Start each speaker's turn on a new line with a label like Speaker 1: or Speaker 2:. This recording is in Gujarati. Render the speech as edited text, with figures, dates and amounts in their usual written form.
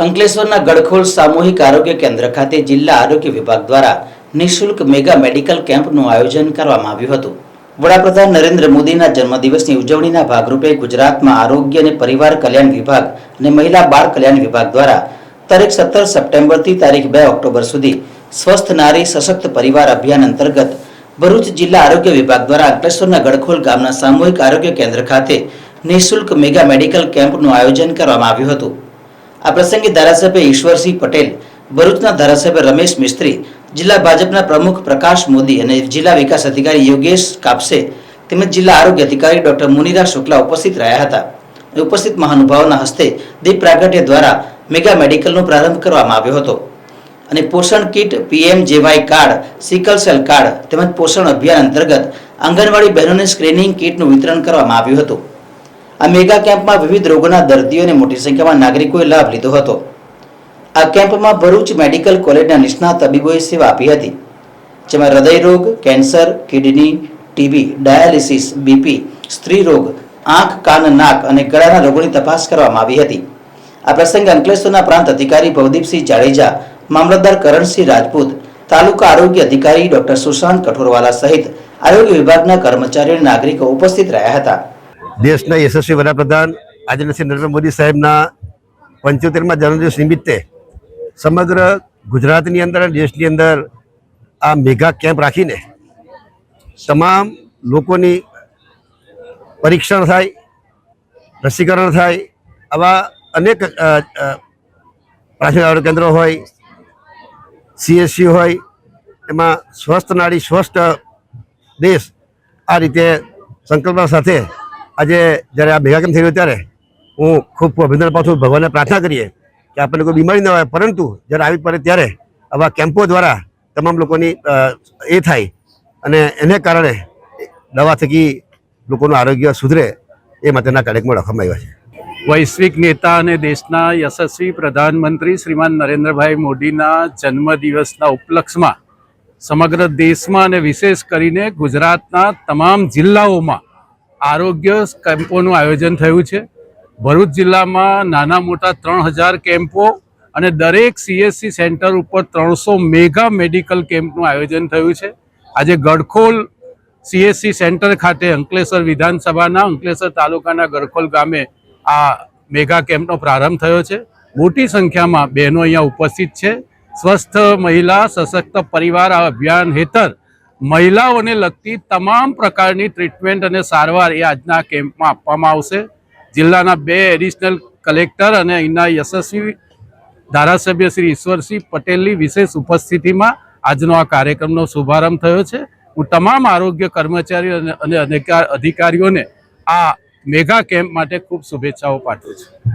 Speaker 1: અંકલેશ્વરના ગડખોલ સામૂહિક આરોગ્ય કેન્દ્ર ખાતે જિલ્લા આરોગ્ય વિભાગ દ્વારા નિઃશુલ્ક મેગા મેડિકલ કેમ્પનું આયોજન કરવામાં આવ્યું હતું। વડાપ્રધાન નરેન્દ્ર મોદીના જન્મદિવસની ઉજવણીના ભાગરૂપે ગુજરાતમાં આરોગ્ય અને પરિવાર કલ્યાણ વિભાગ અને મહિલા બાળ કલ્યાણ વિભાગ દ્વારા તારીખ 17 સપ્ટેમ્બરથી તારીખ 2 ઓક્ટોબર સુધી સ્વસ્થ નારી સશક્ત પરિવાર અભિયાન અંતર્ગત ભરૂચ જિલ્લા આરોગ્ય વિભાગ દ્વારા અંકલેશ્વરના ગડખોલ ગામના સામૂહિક આરોગ્ય કેન્દ્ર ખાતે નિઃશુલ્ક મેગા મેડિકલ કેમ્પનું આયોજન કરવામાં આવ્યું હતું। આ પ્રસંગે ધારાસભ્ય ઈશ્વરસિંહ પટેલ, ભરૂચના ધારાસભ્ય રમેશ મિસ્ત્રી, જિલ્લા ભાજપના પ્રમુખ પ્રકાશ મોદી અને જિલ્લા વિકાસ અધિકારી યોગેશ કાપસે તેમજ જિલ્લા આરોગ્ય અધિકારી ડોક્ટર મુનિરા શુક્લા ઉપસ્થિત રહ્યા હતા। ઉપસ્થિત મહાનુભાવોના હસ્તે દીપ પ્રાગટ્ય દ્વારા મેગા મેડિકલનો પ્રારંભ કરવામાં આવ્યો હતો અને પોષણ kit, PMJAY card, sickle cell card તેમજ પોષણ અભિયાન અંતર્ગત આંગણવાડી બહેનોને સ્ક્રીનિંગ કીટનું વિતરણ કરવામાં આવ્યું હતું। આ મેગા કેમ્પમાં વિવિધ રોગોના દર્દીઓને મોટી સંખ્યામાં નાગરિકોએ લાભ લીધો હતો। આ કેમ્પમાં ભરૂચ મેડિકલ કોલેજના નિષ્ણાત તબીબોએ સેવા આપી હતી, જેમાં હૃદય રોગ, cancer, kidney, TB, dialysis, BP, સ્ત્રી રોગ, આંખ, કાન, નાક અને ગળાના રોગોની તપાસ કરવામાં આવી હતી। આ પ્રસંગે અંકલેશ્વરના પ્રાંત અધિકારી ભવદીપસિંહ જાડેજા, મામલતદાર કરણસિંહ રાજપૂત, તાલુકા આરોગ્ય અધિકારી ડોક્ટર સુશાંત કઠોરવાલા સહિત આરોગ્ય વિભાગના કર્મચારીઓ અને નાગરિકો ઉપસ્થિત રહ્યા હતા।
Speaker 2: દેશના યશસ્વી વડાપ્રધાન આદરણીય શ્રી નરેન્દ્ર મોદી સાહેબના 75મા જન્મદિવસ નિમિત્તે સમગ્ર ગુજરાતની અંદર અને દેશની અંદર આ મેગા કેમ્પ રાખીને તમામ લોકોની પરીક્ષણ થાય, રસીકરણ થાય, આવા અનેક પ્રાથમિક આરોગ્ય કેન્દ્રો હોય, CHC હોય, એમાં સ્વસ્થ નાડી સ્વસ્થ દેશ આ રીતે સંકલ્પના સાથે આજે જ્યારે આ મેગા કેમ્પ થઈ રહ્યો ત્યારે હું ખૂબ અભિનંદન પાઠવું છું। ભગવાનને પ્રાર્થના કરીએ કે આપણને કોઈ બીમારી ન આવે, પરંતુ જ્યારે આવી પડે ત્યારે આવા કેમ્પો દ્વારા તમામ લોકોની એ થાય અને એને કારણે દવા થકી લોકોનું આરોગ્ય સુધરે એ માટેના કાર્યક્રમો રાખવામાં આવ્યા છે।
Speaker 3: વૈશ્વિક નેતા અને દેશના યશસ્વી પ્રધાનમંત્રી શ્રીમાન નરેન્દ્રભાઈ મોદીના જન્મદિવસના ઉપલક્ષમાં સમગ્ર દેશમાં અને વિશેષ કરીને ગુજરાતના તમામ જિલ્લાઓમાં આરોગ્ય કેમ્પોનું આયોજન થયું છે। ભરૂચ જિલ્લામાં નાના મોટા 3000 કેમ્પો અને દરેક CHC સેન્ટર ઉપર 300 મેગા મેડિકલ કેમ્પનું આયોજન થયું છે। આજે ગડખોલ CHC સેન્ટર ખાતે અંકલેશ્વર વિધાનસભાના અંકલેશ્વર તાલુકાના ગડખોલ ગામે આ મેગા કેમ્પનો પ્રારંભ થયો છે। મોટી સંખ્યામાં બહેનો અહીંયા ઉપસ્થિત છે। સ્વસ્થ મહિલા સશક્ત પરિવાર અભિયાન હેઠળ મહિલાઓને લગતી તમામ પ્રકારની ટ્રીટમેન્ટ અને સારવાર એ આજના કેમ્પમાં આપવામાં આવશે। જિલ્લાના 2 એડિશનલ કલેક્ટર અને અહીંના યશસ્વી ધારાસભ્ય શ્રી ઈશ્વરસિંહ પટેલની વિશેષ ઉપસ્થિતિમાં આજનો આ કાર્યક્રમનો શુભારંભ થયો છે। હું તમામ આરોગ્ય કર્મચારીઓ અને અધિકારીઓને આ મેગા કેમ્પ માટે ખૂબ શુભેચ્છાઓ પાઠવું છું।